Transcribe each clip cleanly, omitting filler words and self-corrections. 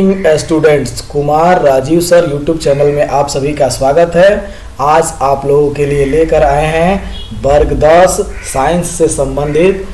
Morning students, Kumar Rajiv sir YouTube channel में आप सभी का स्वागत है। आज आप लोगों के लिए लेकर आए हैं वर्ग 10 साइंस से संबंधित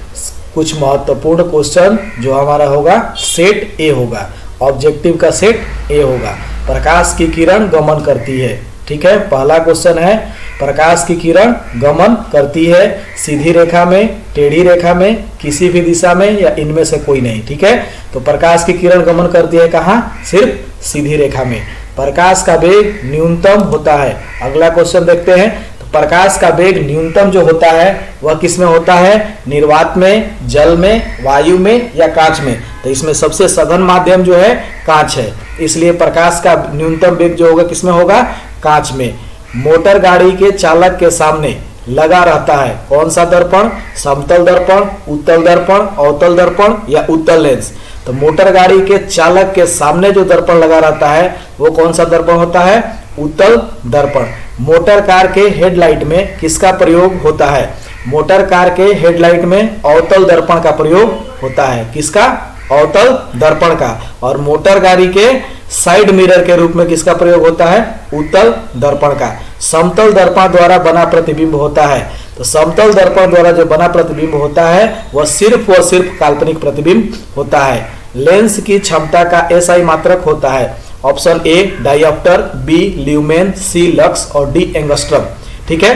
कुछ महत्वपूर्ण क्वेश्चन। जो हमारा होगा सेट ए होगा, ऑब्जेक्टिव का सेट ए होगा। प्रकाश की किरण गमन करती है, ठीक है। पहला क्वेश्चन है, प्रकाश की किरण गमन करती है सीधी रेखा में, टेढ़ी रेखा में, किसी भी दिशा में या इनमें से कोई नहीं, ठीक है। तो प्रकाश की किरण गमन करती है कहाँ? सिर्फ सीधी रेखा में। प्रकाश का वेग न्यूनतम होता है। अगला क्वेश्चन देखते हैं। तो प्रकाश का वेग न्यूनतम जो होता है वह किस में होता है? निर्वात में, जल में, वायु में या कांच में? तो इसमें सबसे सघन माध्यम जो है कांच है, इसलिए प्रकाश का न्यूनतम वेग जो होगा किसमें होगा? कांच में। मोटर गाड़ी के चालक के सामने लगा रहता है कौन सा दर्पण? समतल दर्पण, उत्तल दर्पण, अवतल दर्पण या उत्तल लेंस? तो मोटर गाड़ी के चालक के सामने जो दर्पण लगा रहता है वो कौन सा दर्पण होता है? उत्तल दर्पण। मोटर कार के हेडलाइट में किसका प्रयोग होता है? मोटर कार के हेडलाइट में अवतल दर्पण का प्रयोग होता है। किसका? अवतल दर्पण का। और मोटर गाड़ी के साइड मिरर के रूप में किसका प्रयोग होता है? उत्तल दर्पण का। समतल दर्पण द्वारा बना प्रतिबिंब होता है। तो समतल दर्पण द्वारा जो बना प्रतिबिंब होता है वह सिर्फ काल्पनिक प्रतिबिंब होता है। लेंस की क्षमता का एसआई मात्रक होता है। Option A dioptre, B lumen, C lux और डी एंगस्ट्रम, ठीक है।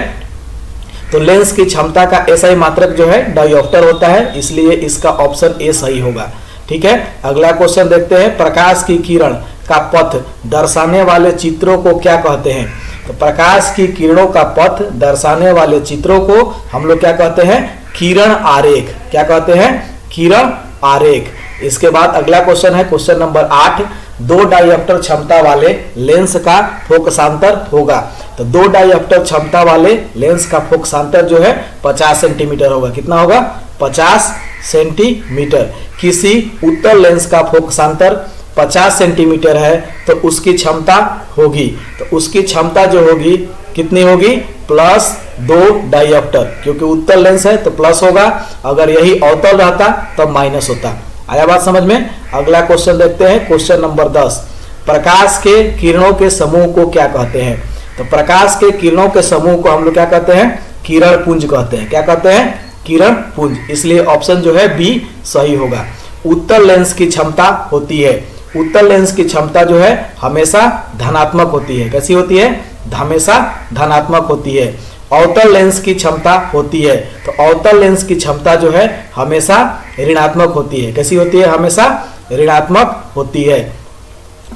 तो लेंस की क्षमता का एसआई मात्रक जो है डायोप्टर होता है, इसलिए इसका ऑप्शन ए सही होगा, ठीक है। अगला क्वेश्चन देखते हैं। प्रकाश की किरण का पथ दर्शाने वाले चित्रों को क्या कहते हैं? तो प्रकाश की किरणों का पथ दर्शाने वाले चित्रों को हम लोग क्या कहते हैं? किरण आरेख। क्या कहते हैं? किरण आरेख। इसके बाद अगला क्वेश्चन है क्वेश्चन नंबर 8। 2 डायोप्टर क्षमता वाले लेंस का फोकसांतर होगा। तो 2 डायोप्टर क्षमता वाले लेंस का फोकसांतर जो है 50 सेंटीमीटर होगा। कितना होगा? 50 सेंटीमीटर। किसी उत्तल लेंस का फोकसांतर 50 सेंटीमीटर है तो उसकी क्षमता होगी, तो उसकी क्षमता जो होगी कितनी होगी? +2 डायोप्टर, क्योंकि उत्तल लेंस है तो प्लस होगा, अगर यही अवतल रहता तो माइनस होता। आया बात समझ में? अगला क्वेश्चन देखते हैं क्वेश्चन नंबर 10। प्रकाश के किरणों के समूह को क्या कहते हैं? तो प्रकाश के किरणों के समूह को हम लोग क्या कहते हैं? किरण पुंज कहते हैं। क्या कहते हैं? किरण पुंज। इसलिए ऑप्शन जो है बी सही होगा। उत्तल लेंस की क्षमता होती है, उत्तल लेंस की क्षमता जो है हमेशा धनात्मक होती है। कैसी होती है? हमेशा धनात्मक होती है। अवतल लेंस की क्षमता होती है, तो अवतल लेंस की क्षमता जो है हमेशा ऋणात्मक होती है। कैसी होती है? हमेशा ऋणात्मक होती है।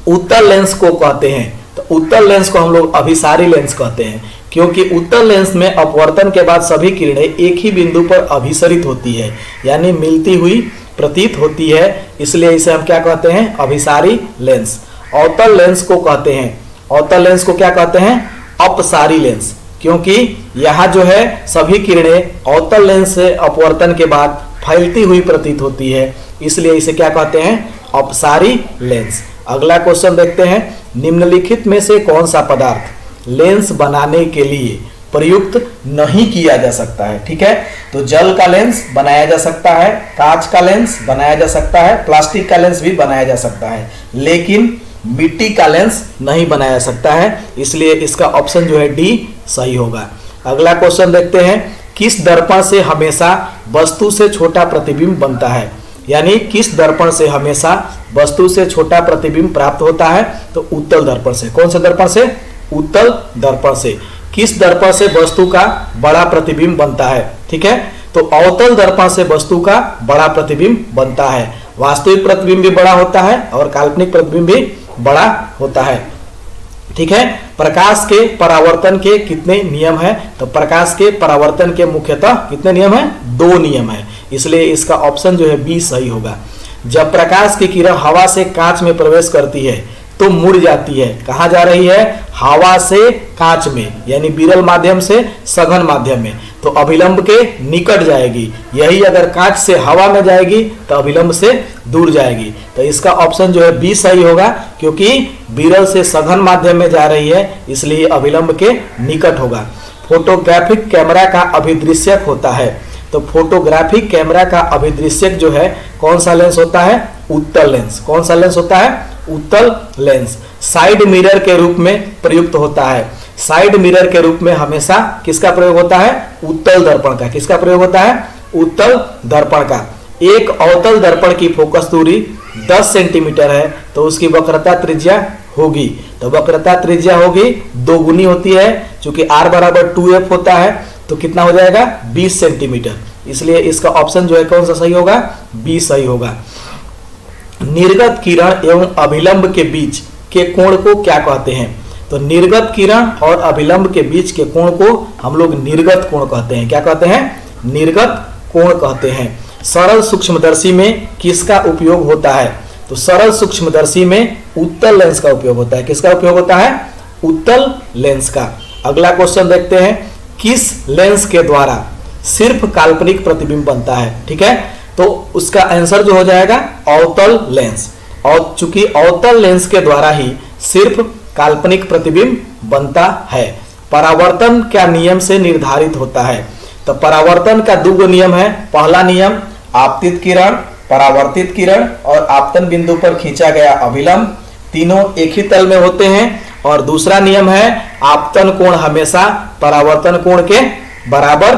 उत्तल लेंस को कहते हैं, तो उत्तल लेंस को हम लोग अभिसारी लेंस कहते हैं, क्योंकि उत्तल लेंस में अपवर्तन के बाद सभी किरणें एक ही बिंदु पर अभिसरित होती है, यानी मिलती हुई प्रतीत होती है, इसलिए इसे हम क्या कहते हैं? अभिसारी लेंस। अवतल लेंस को कहते हैं, अवतल लेंस को क्या कहते हैं? अपसारी लेंस, क्योंकि यहाँ जो है सभी किरणें अवतल लेंस से अपवर्तन के बाद फैलती हुई प्रतीत होती है, इसलिए इसे क्या कहते हैं? अपसारी लेंस। अगला क्वेश्चन देखते हैं। निम्नलिखित में से कौन सा पदार्थ लेंस बनाने के लिए प्रयुक्त नहीं किया जा सकता है? ठीक है, तो जल का लेंस बनाया जा सकता है, कांच का लेंस बनाया जा सकता है, प्लास्टिक का लेंस भी बनाया जा सकता है, लेकिन मिट्टी का लेंस नहीं बनाया जा सकता है, इसलिए इसका ऑप्शन जो है डी सही होगा। अगला क्वेश्चन देखते हैं। किस दर्पण से हमेशा वस्तु से छोटा प्रतिबिंब बनता है? यानी किस दर्पण से हमेशा वस्तु से छोटा प्रतिबिंब प्राप्त होता है? तो उत्तल दर्पण से। कौन से दर्पण से? उत्तल दर्पण से। किस दर्पण से वस्तु का बड़ा प्रतिबिंब बनता है? ठीक है, तो अवतल दर्पण से वस्तु का बड़ा प्रतिबिंब बनता है। वास्तविक प्रतिबिंब भी बड़ा होता है और काल्पनिक प्रतिबिंब भी बड़ा होता है, ठीक है। प्रकाश के परावर्तन के कितने नियम हैं? तो प्रकाश के परावर्तन के मुख्यतः कितने नियम हैं? 2 नियम हैं, इसलिए इसका ऑप्शन जो है बी सही होगा। जब प्रकाश की किरण हवा से कांच में प्रवेश करती है तो मुड़ जाती है। कहाँ जा रही है? हवा से कांच में, यानी विरल माध्यम से सघन माध्यम में, तो अभिलंब के निकट जाएगी। यही अगर कांच से हवा में जाएगी तो अभिलंब से दूर जाएगी। तो इसका ऑप्शन जो है बी सही होगा, क्योंकि विरल से सघन माध्यम में जा रही है, इसलिए अभिलंब के निकट होगा। फोटोग्राफिक कैमरा का अभिदृश्यक होता है, तो फोटोग्राफिक कैमरा का अभिदृश्यक जो है कौन सा लेंस होता है? उत्तल लेंस। कौन सा लेंस होता है? उत्तल लेंस साइड मिरर के रूप में प्रयुक्त होता है। साइड मिरर के रूप में हमेशा किसका प्रयोग होता है? उत्तल दर्पण का। किसका प्रयोग होता है? उत्तल दर्पण का। एक अवतल दर्पण की फोकस दूरी 10 सेंटीमीटर है तो उसकी वक्रता त्रिज्या होगी, तो वक्रता त्रिज्या होगी दोगुनी होती है, चूंकि r बराबर 2f होता है तो कितना हो जाएगा? 20 सेंटीमीटर। इसलिए इसका ऑप्शन जो है कौन सा सही होगा? बी सही होगा। निर्गत किरण एवं अभिलंब के बीच के कोण को क्या कहते हैं? तो निर्गत किरण और अभिलंब के बीच के कोण को हम लोग निर्गत कोण कहते हैं। क्या कहते हैं? निर्गत कोण कहते हैं। सरल सूक्ष्मदर्शी में किसका उपयोग होता है? तो सरल सूक्ष्मदर्शी में उत्तल लेंस का उपयोग होता है। किसका उपयोग होता है? उत्तल लेंस का। अगला क्वेश्चन देखते हैं, किस लेंस के द्वारा सिर्फ काल्पनिक प्रतिबिंब बनता है? ठीक है, तो उसका आंसर जो हो जाएगा अवतल लेंस। और चूंकि अवतल लेंस के द्वारा ही सिर्फ काल्पनिक प्रतिबिंब बनता है। परावर्तन क्या नियम से निर्धारित होता है? तो परावर्तन का दो नियम है। पहला नियम आपतित किरण, परावर्तित किरण और आपतन बिंदु पर खींचा गया अभिलंब तीनों एक ही तल में होते हैं। और दूसरा नियम है आपतन कोण हमेशा परावर्तन कोण के बराबर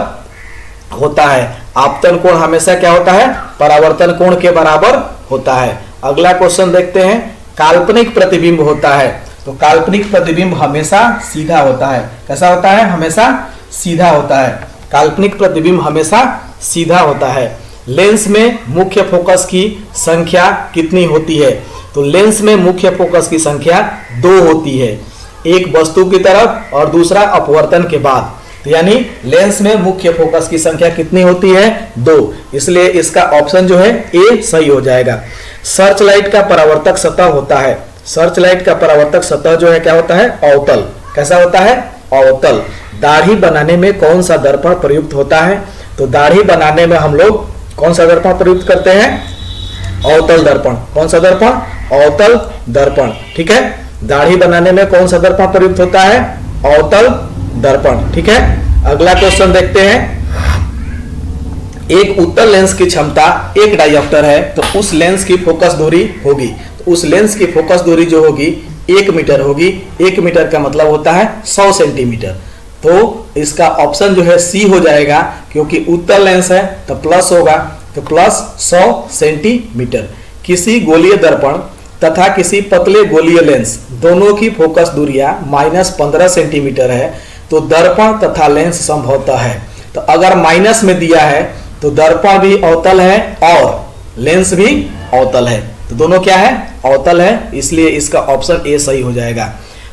होता है। आपतन कोण हमेशा क्या होता है? परावर्तन कोण के बराबर होता है। अगला क्वेश्चन देखते हैं, काल्पनिक प्रतिबिंब होता है तो काल्पनिक प्रतिबिंब हमेशा सीधा होता है। कैसा होता है? हमेशा सीधा होता है। काल्पनिक प्रतिबिंब हमेशा सीधा होता है। लेंस में मुख्य फोकस की संख्या कितनी होती है? तो लेंस में मुख्य फोकस की संख्या 2 होती है, एक वस्तु की तरफ और दूसरा अपवर्तन के बाद। तो यानी लेंस में मुख्य फोकस की संख्या कितनी होती है? 2। इसलिए इसका ऑप्शन जो है ए सही हो जाएगा। सर्च लाइट का परावर्तक सतह होता है। सर्च लाइट का परावर्तक सतह जो है क्या होता है? अवतल। कैसा होता है? अवतल। दाढ़ी बनाने में कौन सा दर्पण प्रयुक्त होता है? तो दाढ़ी बनाने में हम लोग कौन सा दर्पण प्रयुक्त करते हैं? अवतल दर्पण। कौन सा दर्पण? अवतल दर्पण। ठीक है, दाढ़ी बनाने में कौन सा दर्पण प्रयुक्त होता है? अवतल दर्पण। ठीक है, अगला क्वेश्चन देखते हैं, एक उत्तल लेंस की क्षमता 1 डायोप्टर है तो उस लेंस की फोकस दूरी होगी। तो उस लेंस की फोकस दूरी जो होगी 1 मीटर होगी। 1 मीटर का मतलब होता है 100 सेंटीमीटर। तो इसका ऑप्शन जो है सी हो जाएगा, क्योंकि उत्तल लेंस है तो प्लस होगा, तो प्लस 100 सेंटीमीटर। किसी गोलीय दर्पण तथा किसी पतले गोलीय लेंस दोनों की फोकस दूरियां -15 सेंटीमीटर है तो दर्पण तथा लेंस संभवतः है। तो अगर माइनस में दिया है तो दर्पण भी अवतल है और लेंस भी अवतल है, तो दोनों क्या है? अवतल है। इसलिए इसका ऑप्शन ए सही हो जाएगा।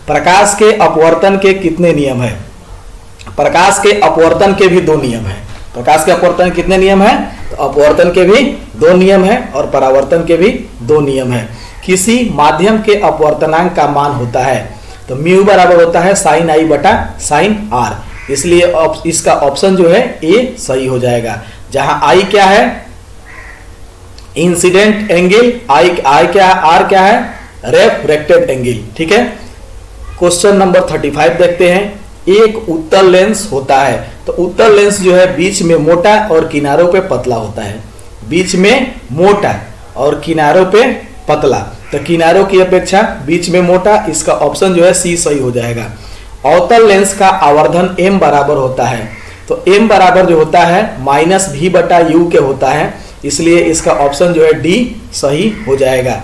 प्रकाश के अपवर्तन के कितने नियम है? प्रकाश के अपवर्तन के भी 2 नियम है। प्रकाश के अपवर्तन के कितने नियम है? तो अपवर्तन के भी 2 नियम है और परावर्तन के भी 2 नियम है। किसी माध्यम के अपवर्तनांक का मान होता है तो म्यू बराबर होता है sin i बटा sin r। इसलिए इसका ऑप्शन जो है ए सही हो जाएगा। जहां i क्या है? इंसिडेंट एंगल, i क्या है? r क्या है? Refracted angle. ठीक है, क्वेश्चन नंबर 35 देखते हैं, एक उत्तल लेंस होता है तो उत्तल लेंस जो है बीच में मोटा और किनारों पे पतला होता है। बीच में मोटा और किनारों पे पतला, तो किनारों की अपेक्षा बीच में मोटा। इसका ऑप्शन जो है सी सही हो जाएगा। अवतल लेंस का आवर्धन m बराबर होता है तो m बराबर जो होता है -v बटा u के होता है। इसलिए इसका ऑप्शन जो है डी सही हो जाएगा।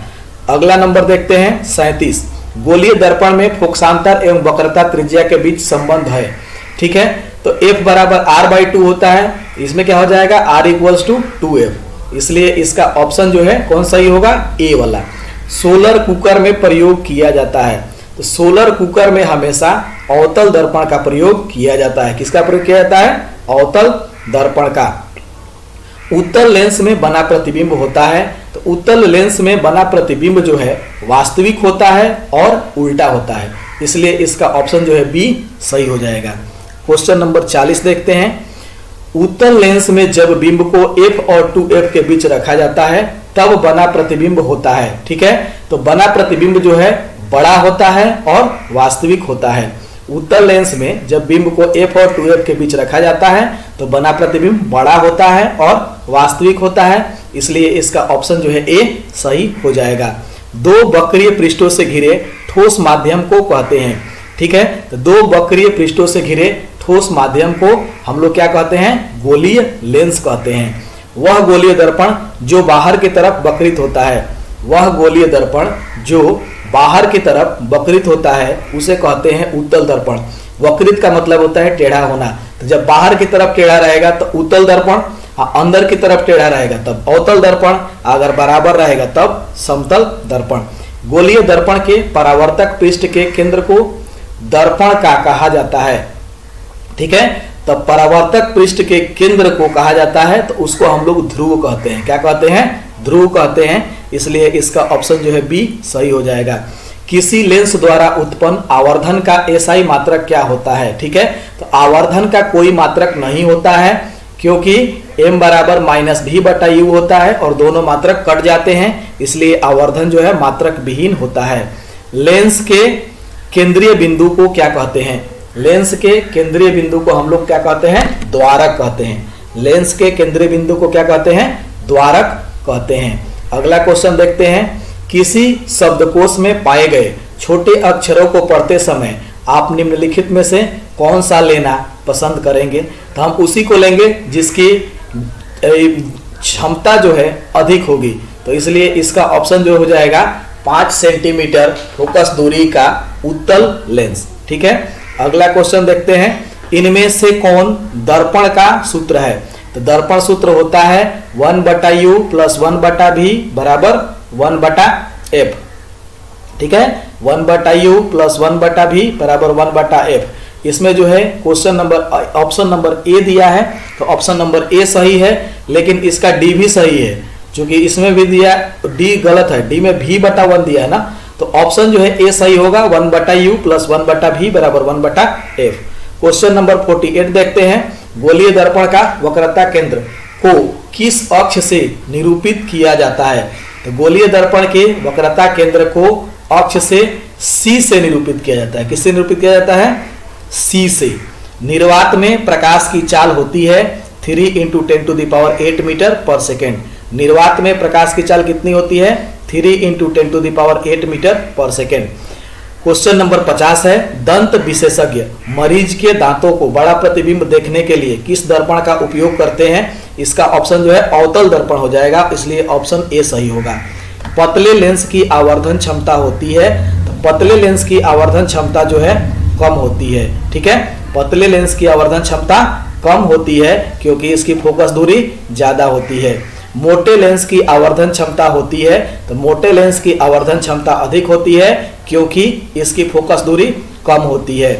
अगला नंबर देखते हैं 37, गोलीय दर्पण में फोकसांतर एवं वक्रता त्रिज्या के बीच संबंध है। ठीक है, तो f बराबर r/2 होता है। इसमें क्या हो जाएगा? r = 2f। इसलिए इसका ऑप्शन जो है कौन सही होगा? ए वाला। सोलर कुकर में प्रयोग किया जाता है तो सोलर कुकर में हमेशा अवतल दर्पण का प्रयोग किया जाता है। किसका प्रयोग किया जाता है? अवतल दर्पण का। उत्तल लेंस में बना प्रतिबिंब होता है तो उत्तल लेंस में बना प्रतिबिंब जो है वास्तविक होता है और उल्टा होता है। इसलिए इसका ऑप्शन जो है बी सही हो जाएगा। क्वेश्चन नंबर 40 देखते हैं, उत्तल लेंस में जब बिंब को f और 2f के बीच रखा जाता है तब बना प्रतिबिंब होता है। ठीक है, तो बना प्रतिबिंब जो है बड़ा होता है और वास्तविक होता है। उत्तल लेंस में जब बिंब को f और 2f के बीच रखा जाता है तो बना प्रतिबिंब बड़ा होता है और वास्तविक होता है। इसलिए इसका ऑप्शन जो है ए सही हो जाएगा। दो वक्रीय पृष्ठों से घिरे ठोस माध्यम को कहते हैं। ठीक है, तो दो वक्रीय पृष्ठों से घिरे ठोस माध्यम को हम लोग क्या कहते हैं? गोलीय लेंस कहते हैं। वह गोलीय दर्पण जो बाहर की तरफ वक्रित होता है, वह गोलीय दर्पण जो बाहर की तरफ वक्रित होता है उसे कहते हैं उत्तल दर्पण। वक्रित का मतलब होता है टेढ़ा होना। तो जब बाहर की तरफ टेढ़ा रहेगा तो उत्तल दर्पण, अंदर की तरफ टेढ़ा रहेगा तब अवतल दर्पण, अगर बराबर रहेगा तब समतल दर्पण। गोलीय दर्पण के परावर्तक पृष्ठ के केंद्र को दर्पण का कहा जाता है। ठीक है, तब परावर्तक पृष्ठ के केंद्र को कहा जाता है तो उसको हम लोग ध्रुव कहते हैं। क्या कहते हैं? ध्रुव कहते हैं। इसलिए इसका ऑप्शन जो है बी सही हो जाएगा। किसी लेंस द्वारा उत्पन्न आवर्धन का एसआई मात्रक क्या होता है? ठीक है, तो आवर्धन का कोई मात्रक नहीं होता है क्योंकि m बराबर -v/u होता है और दोनों मात्रक कट जाते हैं, इसलिए आवर्धन जो है मात्रक विहीन होता है। लेंस के केंद्रीय बिंदु को क्या कहते हैं? लेंस के केंद्रीय बिंदु को हम लोग क्या कहते हैं? द्वारक कहते हैं। लेंस के केंद्रीय बिंदु को क्या कहते हैं? द्वारक कहते हैं। अगला क्वेश्चन देखते हैं। किसी शब्दकोश में पाए गए छोटे अक्षरों को पढ़ते समय आप निम्नलिखित में से कौन सा लेना पसंद करेंगे? तो हम उसी को लेंगे जिसकी क्षमता जो है अधिक होगी। तो इसलिए इसका ऑप्शन जो हो जाएगा 5 सेंटीमीटर फोकस दूरी का उत्तल लेंस। ठीक है, अगला क्वेश्चन देखते हैं। इनमें से कौन दर्पण का सूत्र है? तो दर्पण सूत्र होता है 1/u + 1/v बराबर 1/f। ठीक है, 1/u + 1/v बराबर 1/f। इसमें जो है question number option number A दिया है तो ऑप्शन नंबर ए सही है, लेकिन इसका डी भी सही है क्योंकि इसमें भी दिया डी गलत है, डी में v/1 दिया है ना, तो ऑप्शन जो है ए सही होगा 1/u + 1/v बराबर 1/f। क्वेश्चन नंबर 48 देखते हैं। गोलीय दर्पण का वक्रता केंद्र को किस अक्ष से निरूपित किया जाता है? तो गोलीय दर्पण के वक्रता केंद्र को अक्ष से C से निरूपित किया जाता है। किससे निरूपित किया जाता है? C से। निर्वात में प्रकाश की चाल होती है 3 × 10⁸ मीटर/सेकेंड। निर्वात में प्रकाश की चाल कितनी होती है? 3 × 10⁸ मीटर/सेकेंड। क्वेश्चन नंबर 50 है। दंत विशेषज्ञ मरीज के दांतों को बड़ा प्रतिबिंब देखने के लिए किस दर्पण का उपयोग करते हैं? इसका ऑप्शन जो है अवतल दर्पण हो जाएगा, इसलिए ऑप्शन ए सही होगा। पतले लेंस की आवर्धन क्षमता होती है, तो पतले लेंस की आवर्धन क्षमता जो है कम होती है। ठीक है, पतले लेंस की आवर्धन क्षमता कम होती है क्योंकि इसकी फोकस दूरी ज्यादा होती है। मोटे लेंस की आवर्धन क्षमता होती है, तो मोटे लेंस की आवर्धन क्षमता अधिक होती है क्योंकि इसकी फोकस दूरी कम होती है।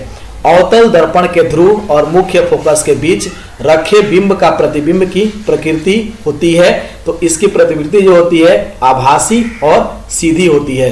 अवतल दर्पण के ध्रुव और मुख्य फोकस के बीच रखे बिंब का प्रतिबिंब की प्रकृति होती है, तो इसकी प्रतिवृत्ति जो होती है आभासी और सीधी होती है।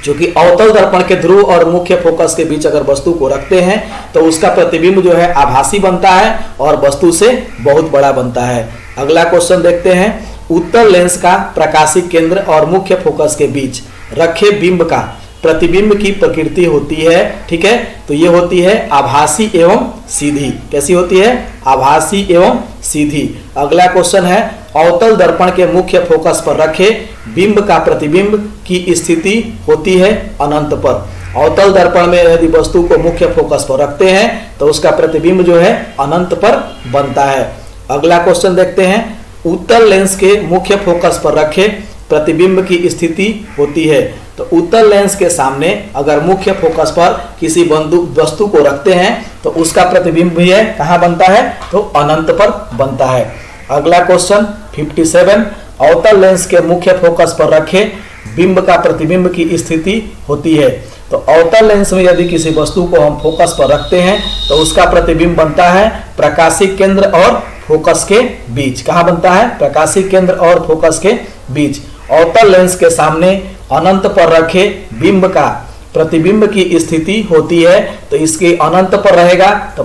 क्योंकि अवतल दर्पण के ध्रुव और मुख्य फोकस के बीच अगर वस्तु को रखते हैं तो उसका प्रतिबिंब जो है आभासी बनता है और वस्तु से बहुत बड़ा बनता है। अगला क्वेश्चन देखते हैं। उत्तल लेंस का प्रकाशिक केंद्र और मुख्य फोकस के बीच रखे बिंब का प्रतिबिंब की प्रकृति होती है। ठीक है, तो ये होती है आभासी एवं सीधी। कैसी होती है? आभासी एवं सीधी। अगला क्वेश्चन है। अवतल दर्पण के मुख्य फोकस पर रखे बिंब का प्रतिबिंब की स्थिति होती है अनंत पर। अवतल दर्पण में यदि वस्तु को मुख्य फोकस पर रखते हैं तो उसका प्रतिबिंब जो है अनंत पर बनता है। अगला क्वेश्चन देखते हैं। उत्तल लेंस के मुख्य फोकस पर रखे प्रतिबिंब की स्थिति होती है, तो उत्तल लेंस के सामने अगर मुख्य फोकस पर किसी वस्तु को रखते हैं तो उसका प्रतिबिंब भी है कहाँ बनता है? तो अनंत पर बनता है। अगला क्वेश्चन 57। अवतल लेंस के मुख्य फोकस पर रखे बिंब का प्रतिबिंब की स्थिति होती है, तो अवतल लेंस में यदि किसी वस्तु को हम फोकस पर रखते हैं तो उसका प्रतिबिंब बनता है प्रकाशिक केंद्र और फोकस के बीच। कहाँ बनता है? प्रकाशिक केंद्र और फोकस के बीच। अवतल लेंस के सामने अनंत पर रखे बिंब का प्रतिबिंब की स्थिति होती है, तो इसके अनंत पर रहेगा तो